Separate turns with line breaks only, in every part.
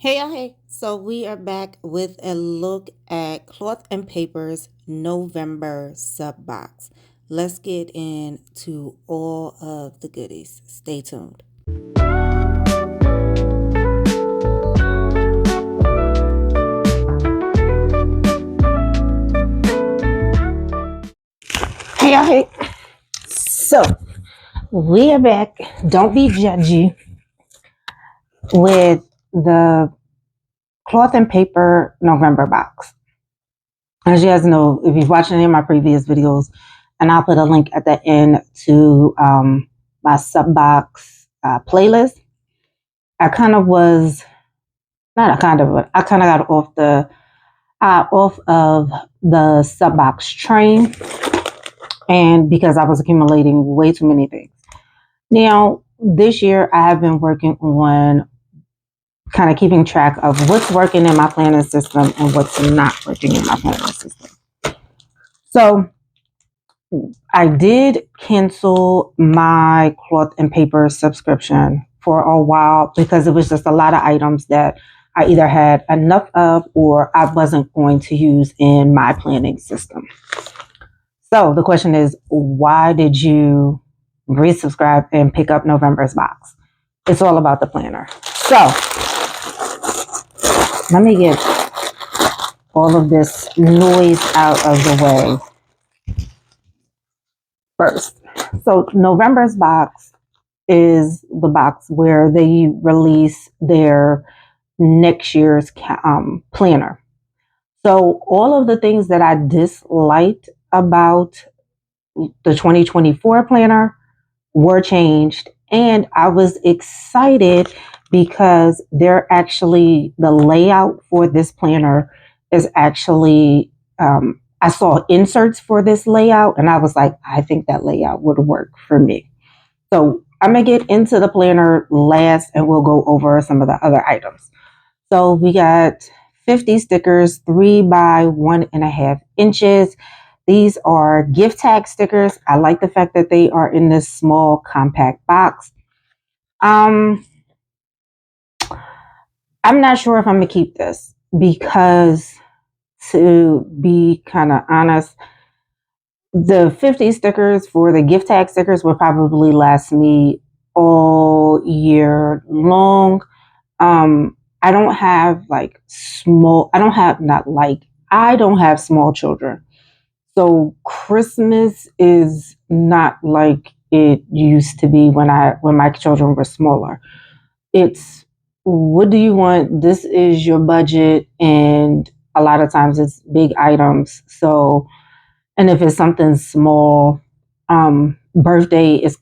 Hey, so we are back with a look at Cloth and Paper's November sub box. Let's get into all of the goodies. Stay tuned. Hey. So we are back. Don't be judgy with the Cloth and Paper November box. As you guys know, if you've watched any of my previous videos, and I'll put a link at the end to my sub box playlist. I kind of was not a kind of, but I kind of got off of the sub box train, and because I was accumulating way too many things. Now this year, I have been working on kind of keeping track of what's working in my planning system and what's not working in my planning system. So I did cancel my Cloth and Paper subscription for a while because it was just a lot of items that I either had enough of or I wasn't going to use in my planning system. So the question is, why did you resubscribe and pick up November's box? It's all about the planner. So let me get all of this noise out of the way first. So November's box is the box where they release their next year's planner. So all of the things that I disliked about the 2024 planner were changed, and I was excited because the layout for this planner is actually I saw inserts for this layout and I was like, I think that layout would work for me. So I'm gonna get into the planner last and we'll go over some of the other items. So we got 50 stickers, 3 by 1.5 inches. These are gift tag stickers. I like the fact that they are in this small compact box. I'm not sure if I'm gonna keep this because, to be kind of honest, the 50 stickers for the gift tag stickers will probably last me all year long. I don't have I don't have small children. So Christmas is not like it used to be when my children were smaller. It's, what do you want? This is your budget, and a lot of times it's big items. So, and if it's something small, birthday is,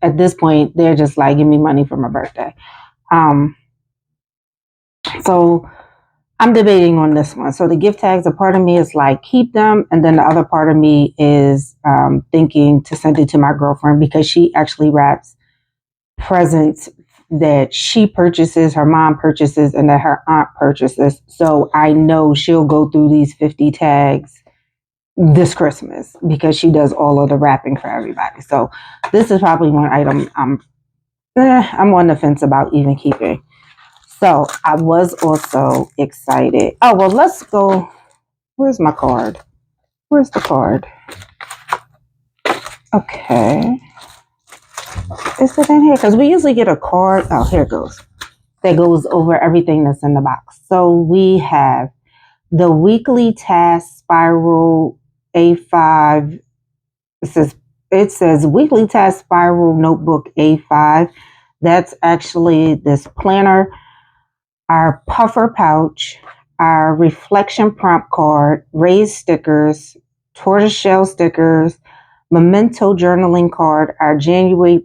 at this point they're just like, give me money for my birthday. So I'm debating on this one. So the gift tags, a part of me is like, keep them. And then the other part of me is thinking to send it to my girlfriend because she actually wraps presents that she purchases, her mom purchases, and that her aunt purchases. So I know she'll go through these 50 tags this Christmas because she does all of the wrapping for everybody. So this is probably one item I'm on the fence about even keeping. So I was also excited. Oh, well, let's go. Where's my card? Where's the card? Okay. Is it in here? Because we usually get a card. Oh, here it goes. That goes over everything that's in the box. So we have the weekly task spiral A5. It says weekly task spiral notebook A5. That's actually this planner, our puffer pouch, our reflection prompt card, raised stickers, tortoiseshell stickers, memento journaling card, our January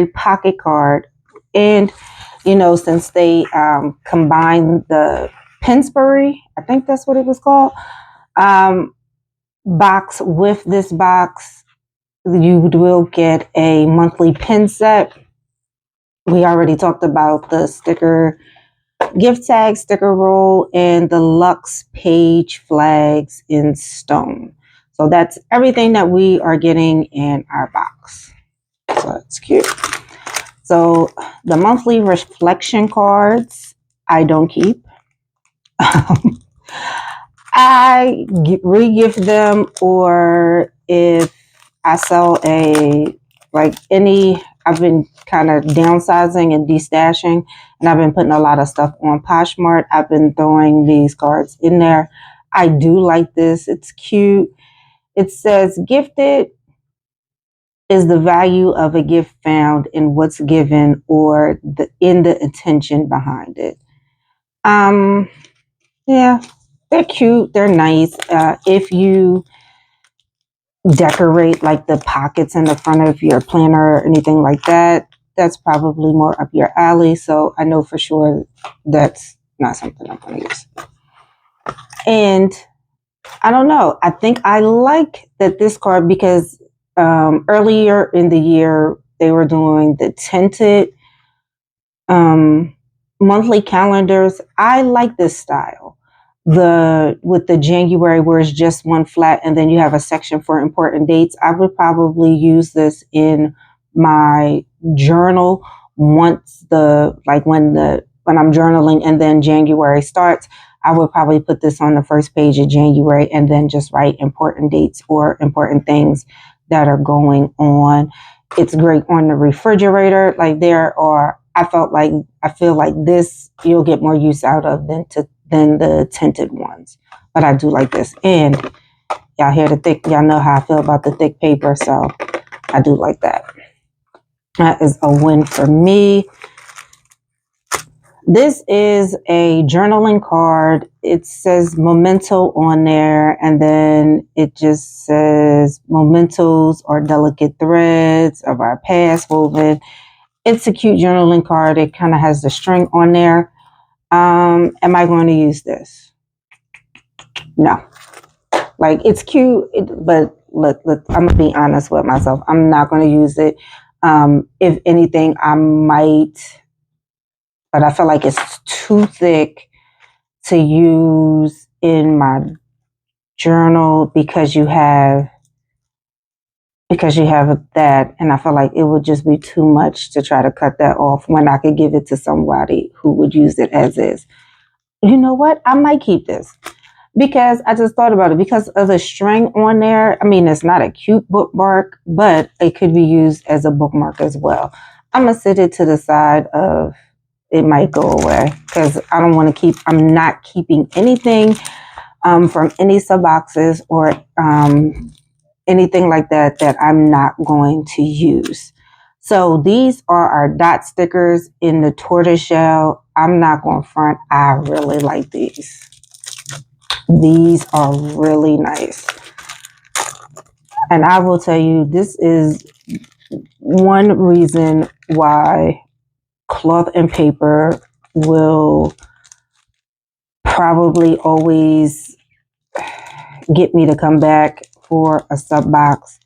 pocket card, and since they combined the Pensbury, I think that's what it was called, box with this box, you will get a monthly pen set. We already talked about the sticker gift tag, sticker roll, and the Lux page flags in stone. So that's everything that we are getting in our box. So that's cute. So the monthly reflection cards, I don't keep. I re-gift them, or if I sell I've been kind of downsizing and destashing, and I've been putting a lot of stuff on Poshmark. I've been throwing these cards in there. I do like this. It's cute. It says, gifted is the value of a gift found in what's given or in the intention behind it. Yeah, they're cute. They're nice. If you decorate like the pockets in the front of your planner or anything like that, that's probably more up your alley. So I know for sure that's not something I'm going to use. And I don't know. I think I like that this card because earlier in the year they were doing the tinted monthly calendars. I like this style. With the January where it's just one flat and then you have a section for important dates. I would probably use this in my journal once when I'm journaling and then January starts. I would probably put this on the first page of January and then just write important dates or important things that are going on. It's great on the refrigerator. I feel like this you'll get more use out of than the tinted ones. But I do like this. And y'all know how I feel about the thick paper, so I do like that. That is a win for me. This is a journaling card. It says memento on there, and then it just says mementos or delicate threads of our past woven. It's a cute journaling card. It kind of has the string on there. Am I going to use this? No. Like, it's cute, but look, I'm going to be honest with myself. I'm not going to use it. If anything, I might, but I feel like it's too thick to use in my journal because you have that, and I feel like it would just be too much to try to cut that off when I could give it to somebody who would use it as is. You know what? I might keep this because I just thought about it because of the string on there. I mean, it's not a cute bookmark, but it could be used as a bookmark as well. I'm going to set it to the side of it might go away because I'm not keeping anything from any sub boxes or anything like that I'm not going to use. So these are our dot stickers in the tortoiseshell. I'm not going to front. I really like these. These are really nice. And I will tell you, this is one reason why cloth and paper will probably always get me to come back for a sub box.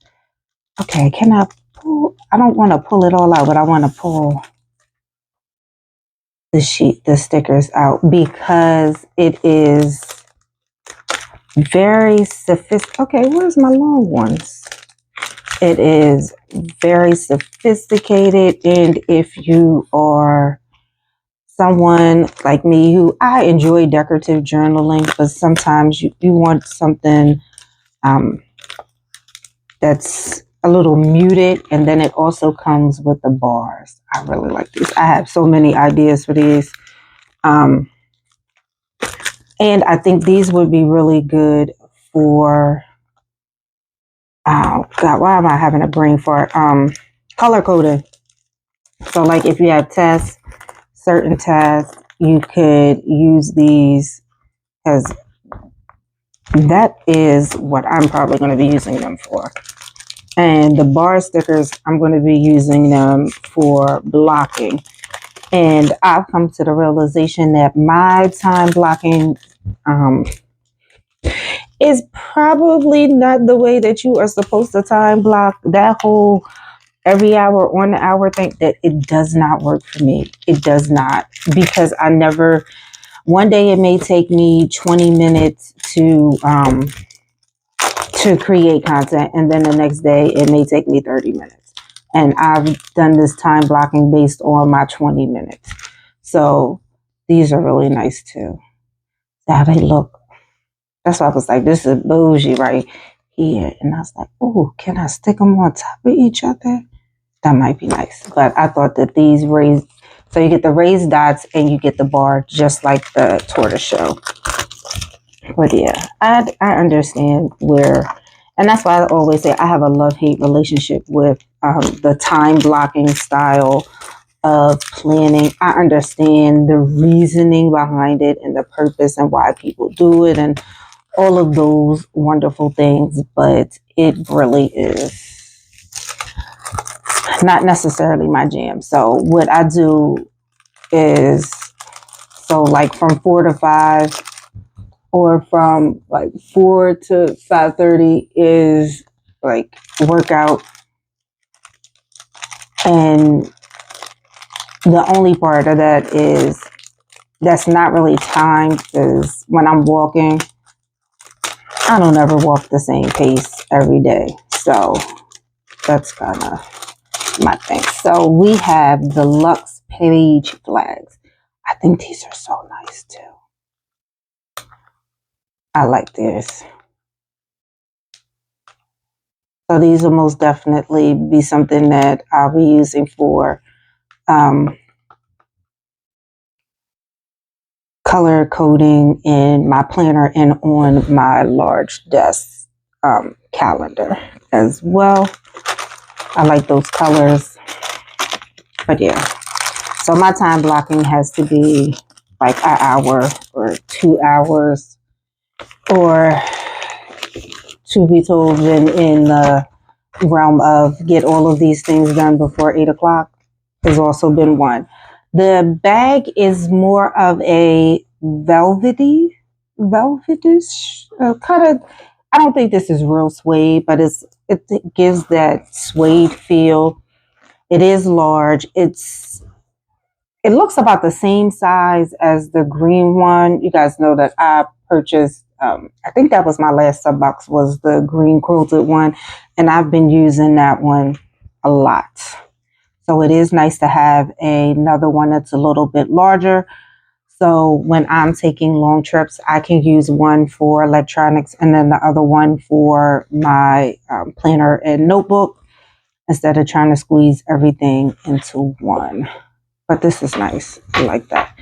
Okay, can I pull? I don't want to pull it all out, but I want to pull the stickers out because it is very sophisticated. Okay, where's my long ones? It is very sophisticated, and if you are someone like me who I enjoy decorative journaling, but sometimes you want something that's a little muted, and then it also comes with the bars. I really like these. I have so many ideas for these. And I think these would be really good for, oh God, why am I having a brain fart? Color coding. So like if you have certain tests, you could use these as, that is what I'm probably going to be using them for. And the bar stickers, I'm going to be using them for blocking. And I've come to the realization that my time blocking is probably not the way that you are supposed to time block. That whole every hour on the hour thing, that it does not work for me. It does not, because one day it may take me 20 minutes to create content, and then the next day it may take me 30 minutes. And I've done this time blocking based on my 20 minutes. So These are really nice too. How they look. That's why I was like, this is bougie right here. And I was like, oh, can I stick them on top of each other? That might be nice. But I thought that these raised, so you get the raised dots and you get the bar just like the tortoiseshell. But yeah, I understand where, and that's why I always say I have a love-hate relationship with the time blocking style of planning. I understand the reasoning behind it and the purpose and why people do it and all of those wonderful things, but it really is not necessarily my jam. So what I do is, so like from 4 to 5 or from like 4 to 5:30 is like workout. And the only part of that is that's not really time, because when I'm walking, I don't ever walk the same pace every day. So that's kind of my thing. So we have the Lux page flags. I think these are so nice too. I like this. So these will most definitely be something that I'll be using for color coding in my planner and on my large desk calendar as well. I like those colors. But yeah, so my time blocking has to be like an hour or 2 hours, or to be told in the realm of get all of these things done before 8 o'clock has also been one. The bag is more of a velvetish kind of. I don't think this is real suede, but it gives that suede feel. It is large. It looks about the same size as the green one. You guys know that I purchased, I think that was my last sub box, was the green quilted one. And I've been using that one a lot. So it is nice to have another one that's a little bit larger. So when I'm taking long trips, I can use one for electronics and then the other one for my planner and notebook, instead of trying to squeeze everything into one. But this is nice. I like that.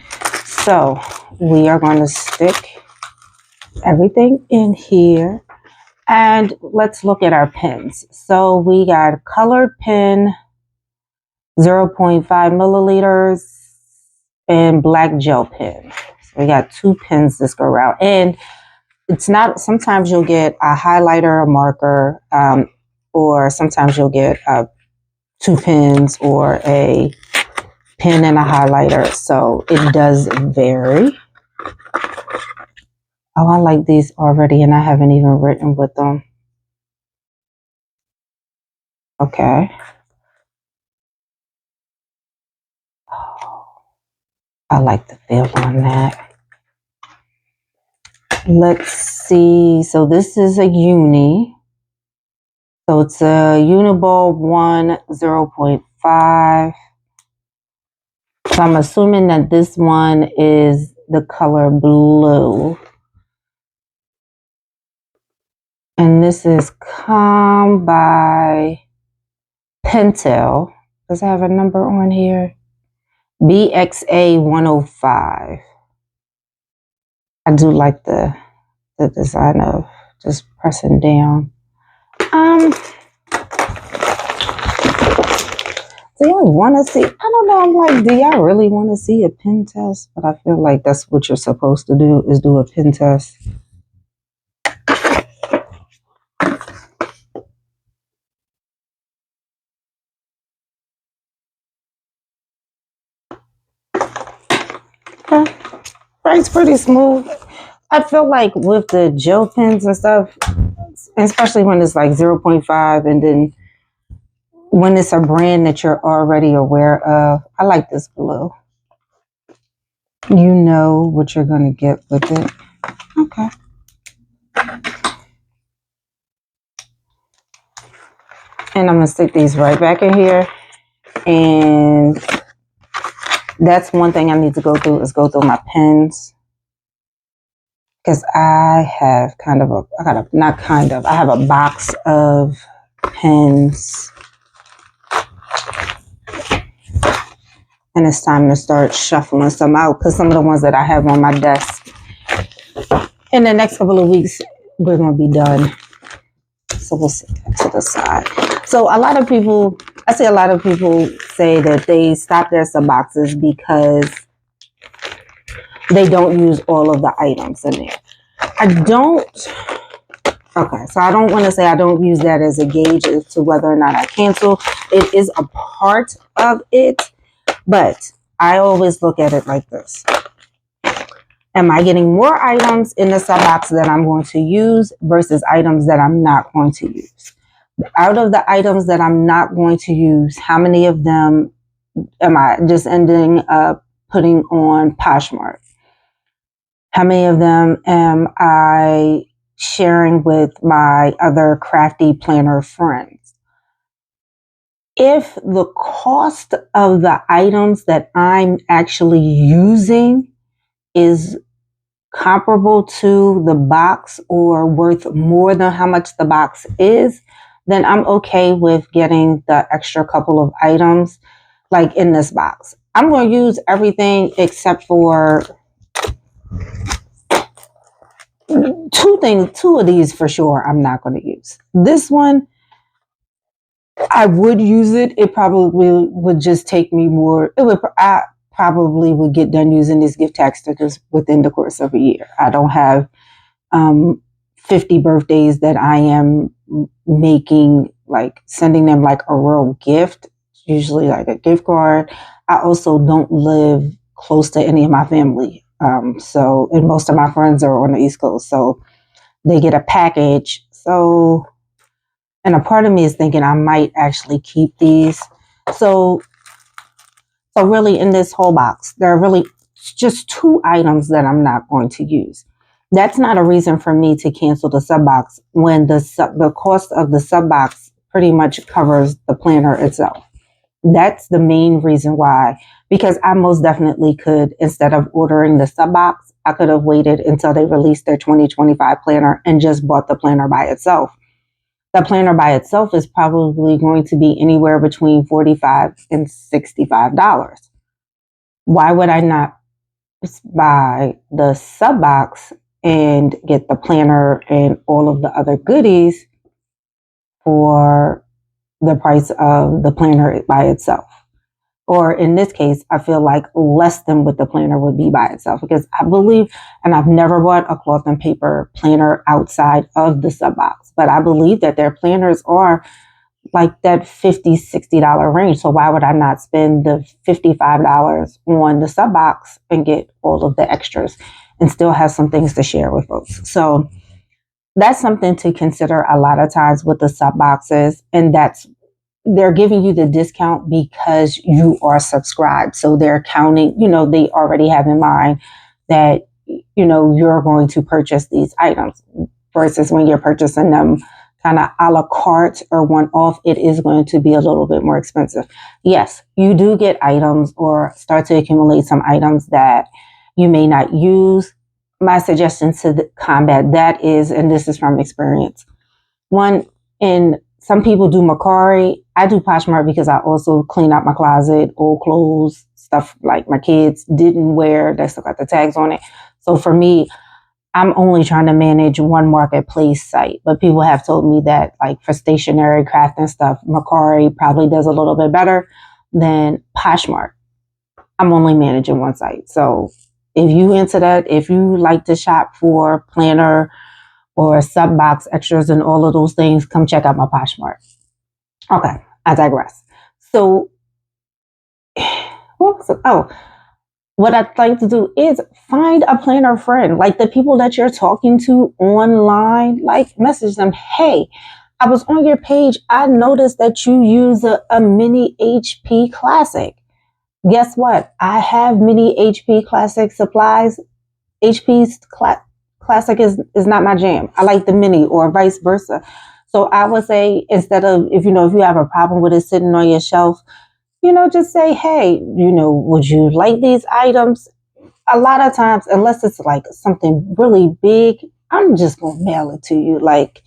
So we are going to stick everything in here. And let's look at our pens. So we got colored pen, 0.5 milliliters, and black gel pen. So we got 2 pens this go around. And it's not, sometimes you'll get a highlighter, a marker, or sometimes you'll get 2 pens or a pen and a highlighter. So it does vary. Oh, I like these already, and I haven't even written with them. Okay. I like the feel on that. Let's see. So this is a uni. So it's a Uniball 1 0.5. So I'm assuming that this one is the color blue. And this is Calm by Pentel. Does it have a number on here? BXA 105. I do like the design of just pressing down. Do y'all want to see? I don't know. I'm like, do y'all really want to see a pen test? But I feel like that's what you're supposed to do, is do a pen test. Okay. Writes pretty smooth. I feel like with the gel pens and stuff, especially when it's like 0.5, and then when it's a brand that you're already aware of, I like this blue. You know what you're going to get with it. Okay. And I'm going to stick these right back in here. And That's one thing I need to go through, is go through my pens. Because I have I have a box of pens. And it's time to start shuffling some out, because some of the ones that I have on my desk in the next couple of weeks, we're going to be done. So we'll set that to the side. So I see a lot of people say that they stop their sub boxes because they don't use all of the items in there. I don't want to say I don't use that as a gauge as to whether or not I cancel. It is a part of it, but I always look at it like this. Am I getting more items in the sub box that I'm going to use versus items that I'm not going to use? Out of the items that I'm not going to use, how many of them am I just ending up putting on Poshmark? How many of them am I sharing with my other crafty planner friends? If the cost of the items that I'm actually using is comparable to the box or worth more than how much the box is, then I'm okay with getting the extra couple of items like in this box. I'm going to use everything except for two of these for sure I'm not going to use. This one, I would use it. It probably would just take me more. I probably would get done using these gift tag stickers within the course of a year. I don't have 50 birthdays that I am making, like sending them like a real gift, usually like a gift card. I also don't live close to any of my family. And most of my friends are on the East Coast, so they get a package. So, and a part of me is thinking I might actually keep these. So really in this whole box, there are really just 2 items that I'm not going to use. That's not a reason for me to cancel the sub box when the cost of the sub box pretty much covers the planner itself. That's the main reason why, because I most definitely could, instead of ordering the sub box, I could have waited until they released their 2025 planner and just bought the planner by itself. The planner by itself is probably going to be anywhere between $45 and $65. Why would I not buy the sub box and get the planner and all of the other goodies for the price of the planner by itself? Or in this case, I feel like less than what the planner would be by itself, because I believe, and I've never bought a cloth and paper planner outside of the sub box, but I believe that their planners are like that $50, $60 range. So why would I not spend the $55 on the sub box and get all of the extras and still have some things to share with folks? So that's something to consider a lot of times with the sub boxes. And they're giving you the discount because you are subscribed. So they're counting, they already have in mind that, you're going to purchase these items, versus when you're purchasing them kind of a la carte or one off, it is going to be a little bit more expensive. Yes, you do get items or start to accumulate some items that you may not use. My suggestion to combat that is, and this is from experience, one, in some people do Mercari. I do Poshmark because I also clean out my closet, old clothes, stuff like my kids didn't wear that still got the tags on it. So for me, I'm only trying to manage one marketplace site. But people have told me that, like for stationery, craft and stuff, Mercari probably does a little bit better than Poshmark. I'm only managing one site. So if you into that, if you like to shop for planner or sub box extras and all of those things, come check out my Poshmark. Okay, I digress. So, what I'd like to do is find a planner friend, like the people that you're talking to online, like message them. Hey, I was on your page. I noticed that you use a mini HP Classic. Guess what? I have mini HP Classic supplies. HP's Classic is not my jam. I like the mini, or vice versa. So I would say, instead of, if you have a problem with it sitting on your shelf, just say, hey, would you like these items? A lot of times, unless it's like something really big, I'm just going to mail it to you. Like,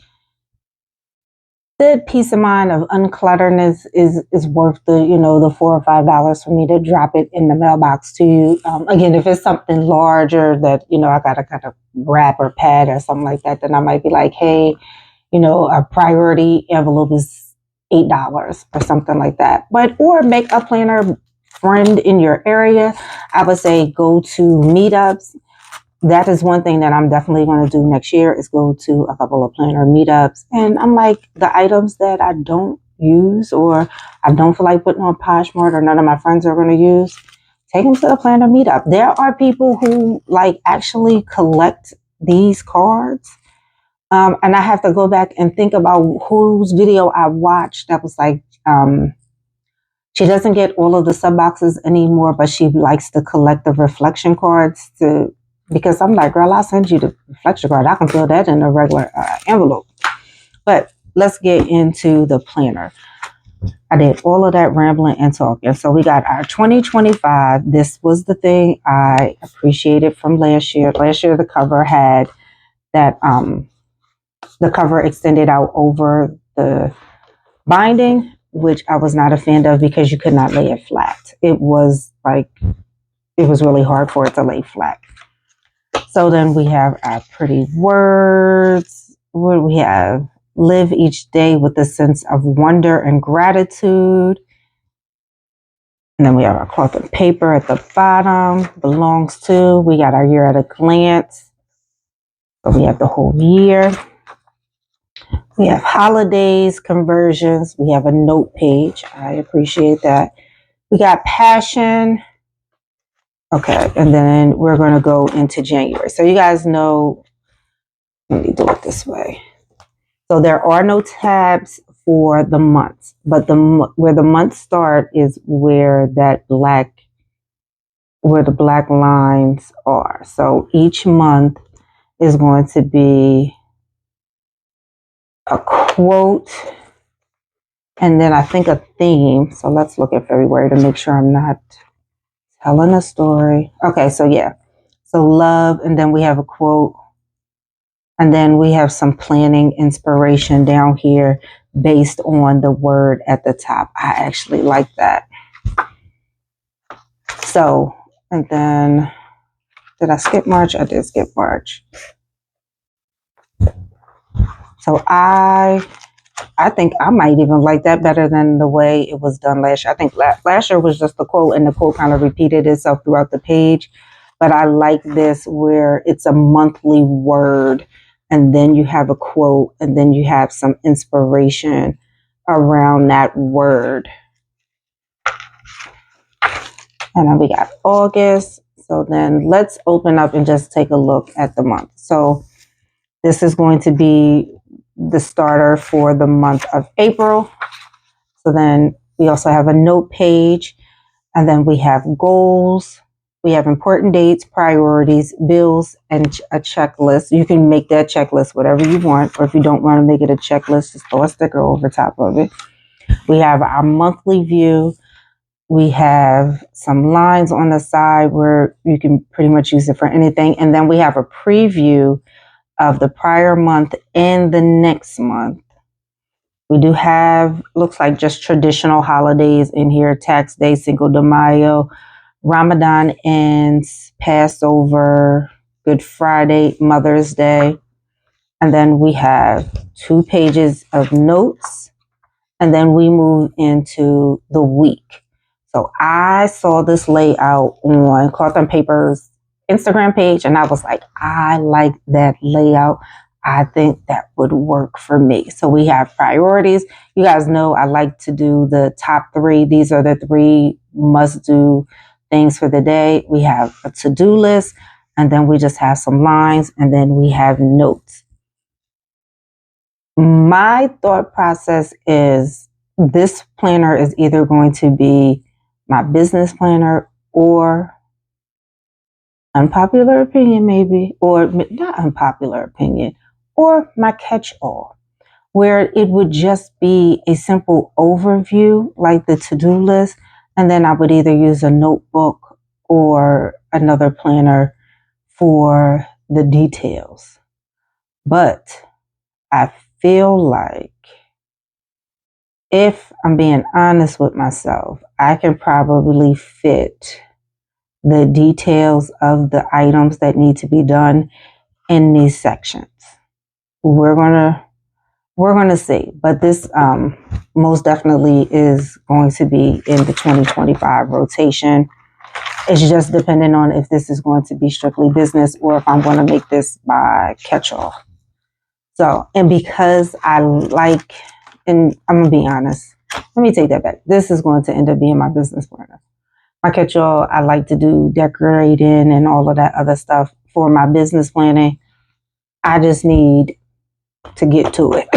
the peace of mind of unclutterness is worth the $4 or $5 for me to drop it in the mailbox to you. Again, if it's something larger that I gotta kind of wrap or pad or something like that, then I might be like, hey, a priority envelope is $8 or something like that. But or make a planner friend in your area. I would say go to meetups. That is one thing that I'm definitely going to do next year is go to a couple of planner meetups. And I'm like, the items that I don't use or I don't feel like putting on Poshmark or none of my friends are going to use, take them to the planner meetup. There are people who like actually collect these cards. And I have to go back and think about whose video I watched that was like, she doesn't get all of the sub boxes anymore, but she likes to collect the reflection cards because I'm like, girl, I'll send you the reflection card. I can fill that in a regular envelope. But let's get into the planner. I did all of that rambling and talking. So we got our 2025. This was the thing I appreciated from last year. Last year, the cover had that, the cover extended out over the binding, which I was not a fan of because you could not lay it flat. It was really hard for it to lay flat. So then we have our pretty words. What do we have? Live each day with a sense of wonder and gratitude. And then we have our cloth and paper at the bottom. Belongs to. We got our year at a glance. So we have the whole year. We have holidays, conversions. We have a note page. I appreciate that. We got passion. Okay, and then we're going to go into January. So you guys know, let me do it this way. So there are no tabs for the months, but where the months start is where the black lines are. So each month is going to be a quote and then I think a theme. So let's look at February to make sure I'm not telling a story. Okay, so yeah. So love, and then we have a quote. And then we have some planning inspiration down here based on the word at the top. I actually like that. So, and then, did I skip March? I did skip March. So I think I might even like that better than the way it was done last year. I think last year was just the quote, and the quote kind of repeated itself throughout the page. But I like this where it's a monthly word, and then you have a quote, and then you have some inspiration around that word. And then we got August. So then let's open up and just take a look at the month. So this is going to be the starter for the month of April. So then we also have a note page, and then we have goals. We have important dates, priorities, bills, and a checklist. You can make that checklist whatever you want, or if you don't want to make it a checklist, just throw a sticker over top of it. We have our monthly view. We have some lines on the side where you can pretty much use it for anything. And then we have a preview of the prior month and the next month. We do have, looks like just traditional holidays in here: Tax Day, Cinco de Mayo, Ramadan ends, Passover, Good Friday, Mother's Day. And then we have 2 pages of notes. And then we move into the week. So I saw this layout on Cloth and Paper's Instagram page, and I was like, I like that layout. I think that would work for me. So we have priorities. You guys know I like to do the top 3. These are the 3 must-do things for the day. We have a to-do list, and then we just have some lines, and then we have notes. My thought process is this planner is either going to be my business planner or, unpopular opinion maybe, or not unpopular opinion, or my catch-all, where it would just be a simple overview like the to-do list. And then I would either use a notebook or another planner for the details. But I feel like, if I'm being honest with myself, I can probably fit the details of the items that need to be done in these sections. We're gonna see, but this most definitely is going to be in the 2025 rotation. It's just depending on if this is going to be strictly business or if I'm going to make this by catch-all. So, and because I like, and I'm gonna be honest, let me take that back. This is going to end up being my business planner. My catch-all, I like to do decorating and all of that other stuff for my business planning. I just need to get to it,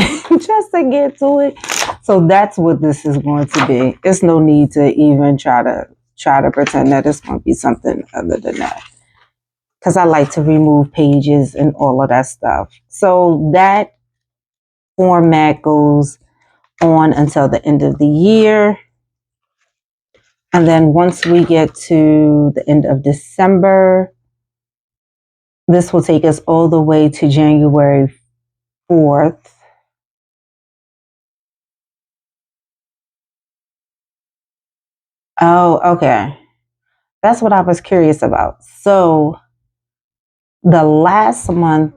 just to get to it. So that's what this is going to be. It's no need to even try to pretend that it's going to be something other than that, because I like to remove pages and all of that stuff. So that format goes on until the end of the year. And then once we get to the end of December, this will take us all the way to January 4th. Oh, okay. That's what I was curious about. So the last month,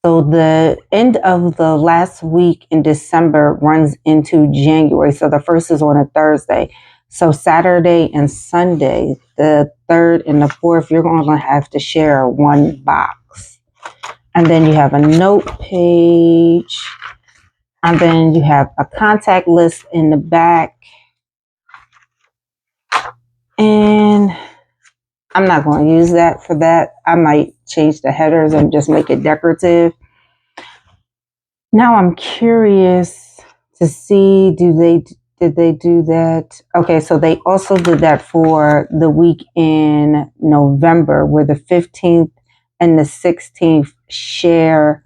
so the end of the last week in December runs into January. So the first is on a Thursday. So Saturday and Sunday, the 3rd and the 4th, you're going to have to share one box. And then you have a note page. And then you have a contact list in the back. And I'm not going to use that for that. I might change the headers and just make it decorative. Now I'm curious to see, did they do that? Okay, so they also did that for the week in November, where the 15th and the 16th share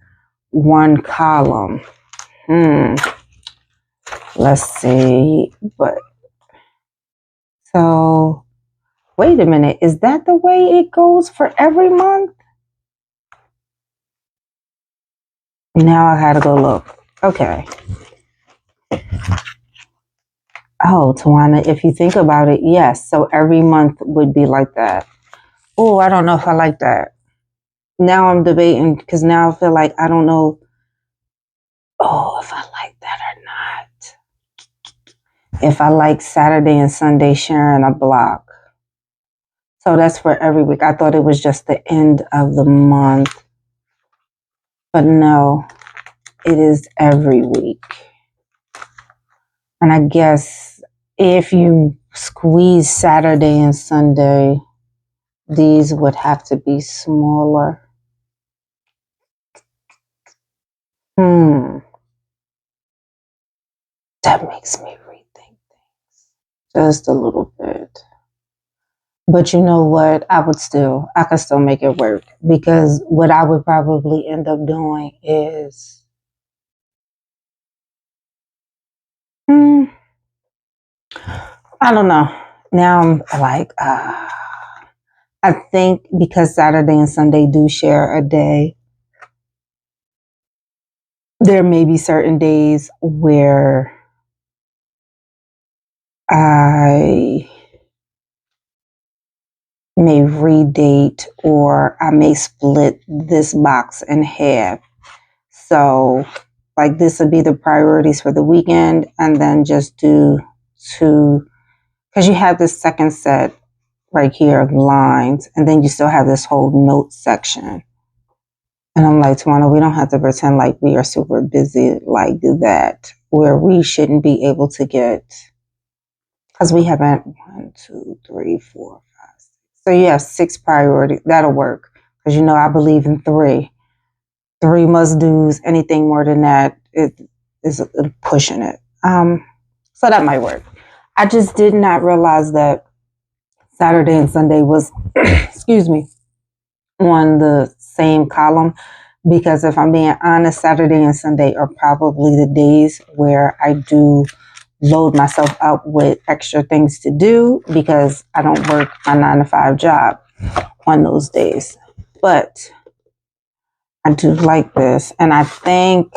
one column. Let's see. But so wait a minute, is that the way it goes for every month? Now I gotta go look. Okay. Oh, Tawana, if you think about it, yes. So every month would be like that. Oh, I don't know if I like that. Now I'm debating, because now I feel like I don't know. Oh, if I like that or not. If I like Saturday and Sunday sharing a block. So that's for every week. I thought it was just the end of the month. But no, it is every week. And I guess if you squeeze Saturday and Sunday, these would have to be smaller. That makes me rethink things just a little bit. But you know what? I could still make it work, because what I would probably end up doing is, I don't know. Now I'm like, I think because Saturday and Sunday do share a day, there may be certain days where I may redate, or I may split this box in half. So like this would be the priorities for the weekend, and then just do two, because you have this second set right here of lines, and then you still have this whole note section. And I'm like, Tawana, we don't have to pretend like we are super busy like that, where we shouldn't be able to get, because we haven't 1, 2, 3, 4, 5, 6. So you have 6 priorities. That'll work, because I believe in 3 must do's. Anything more than that, it is pushing it. So that might work. I just did not realize that Saturday and Sunday was, excuse me, on the same column, because if I'm being honest, Saturday and Sunday are probably the days where I do load myself up with extra things to do because I don't work a 9 to 5 job on those days. But I do like this, and I think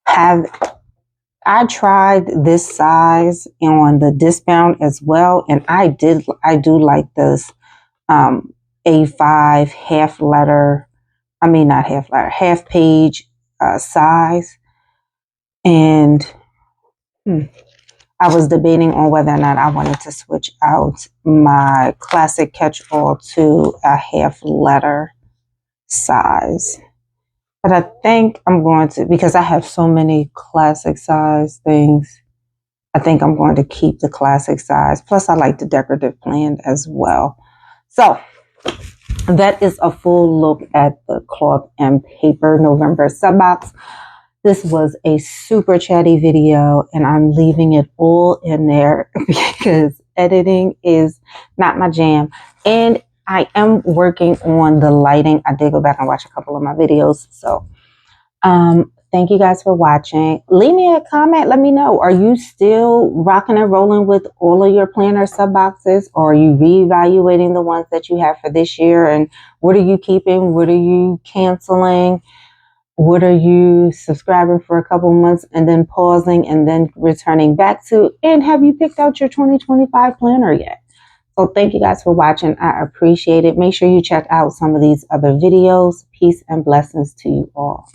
I tried this size on the discount as well, and I do like this A5 half page size. And I was debating on whether or not I wanted to switch out my classic catch-all to a half letter size. But I think I'm going to, because I have so many classic size things, I think I'm going to keep the classic size. Plus, I like the decorative plan as well. So that is a full look at the Cloth and Paper November sub box. This was a super chatty video, and I'm leaving it all in there because editing is not my jam. And I am working on the lighting. I did go back and watch a couple of my videos. So thank you guys for watching. Leave me a comment. Let me know. Are you still rocking and rolling with all of your planner sub boxes, or are you reevaluating the ones that you have for this year? And what are you keeping? What are you canceling? What are you subscribing for a couple months and then pausing and then returning back to? And have you picked out your 2025 planner yet? So thank you guys for watching. I appreciate it. Make sure you check out some of these other videos. Peace and blessings to you all.